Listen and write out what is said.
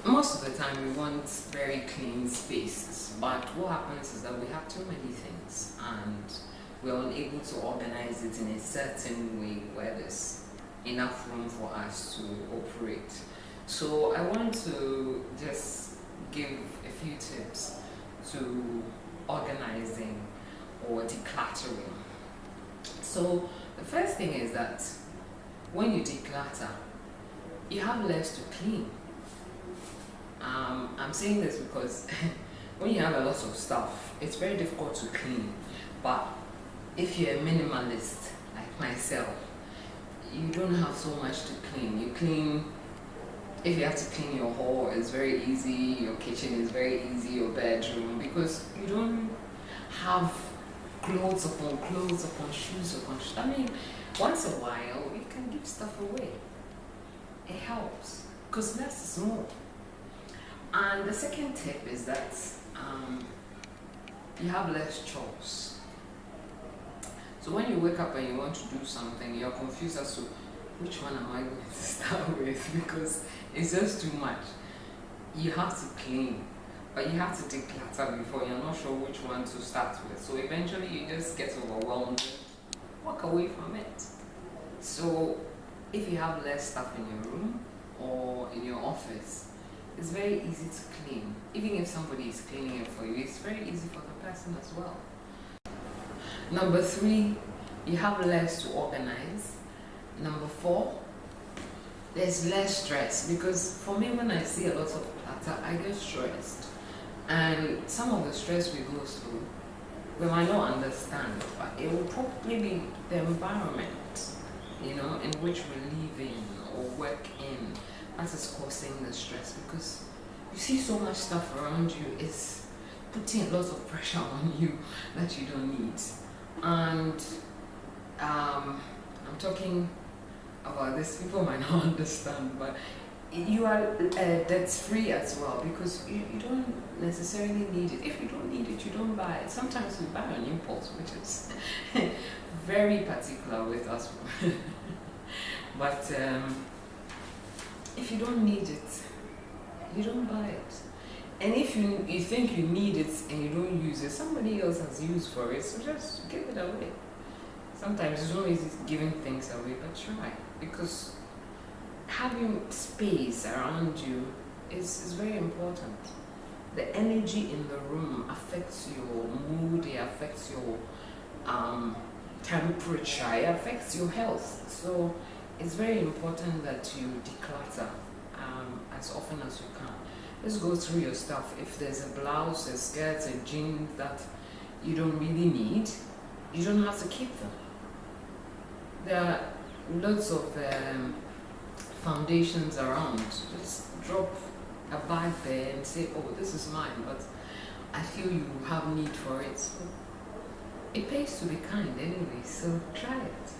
most of the time we want very clean spaces, but what happens is that we have too many things and we're unable to organize it in a certain way where there's enough room for us to operate. So I want to just give a few tips to organizing or decluttering. So the first thing is that when you declutter, you have less to clean. I'm saying this because when you have a lot of stuff, it's very difficult to clean. But if you're a minimalist like myself, you don't have so much to clean. You clean, if you have to clean your hall, it's very easy. Your kitchen is very easy, your bedroom, because you don't have clothes upon shoes upon shoes. I mean, once in a while, you can give stuff away. It helps, because less is more. And the second tip is that you have less chores. So when you wake up and you want to do something, you're confused as to which one am I going to start with, because it's just too much. You have to clean, but you have to declutter before. You're not sure which one to start with. So eventually you just get overwhelmed, walk away from it. So if you have less stuff in your room or in your office, it's very easy to clean. Even if somebody is cleaning it for you, it's very easy for the person as well. Number 3, you have less to organize. Number 4, there's less stress, because for me, when I see a lot of clutter, I get stressed. And some of the stress we go through, we might not understand, but it will probably be the environment, in which we live in or work in, that is causing the stress, because you see so much stuff around you, it's putting a lot of pressure on you that you don't need. And I'm talking about this, people might not understand, but you are debt-free as well, because you don't necessarily need it. If you don't need it, you don't buy it. Sometimes we buy on impulse, which is very particular with us. But if you don't need it, you don't buy it. And if you think you need it and you don't use it, somebody else has used for it, so just give it away. Sometimes it's not easy giving things away, but try, because having space around you is very important. The energy in the room affects your mood, it affects your temperature, it affects your health. So it's very important that you declutter as often as you can. Let's go through your stuff. If there's a blouse, a skirt, a jeans that you don't really need, you don't have to keep them. There are lots of foundations around. Just drop a bag there and say, oh, this is mine, but I feel you have need for it. So it pays to be kind anyway, so try it.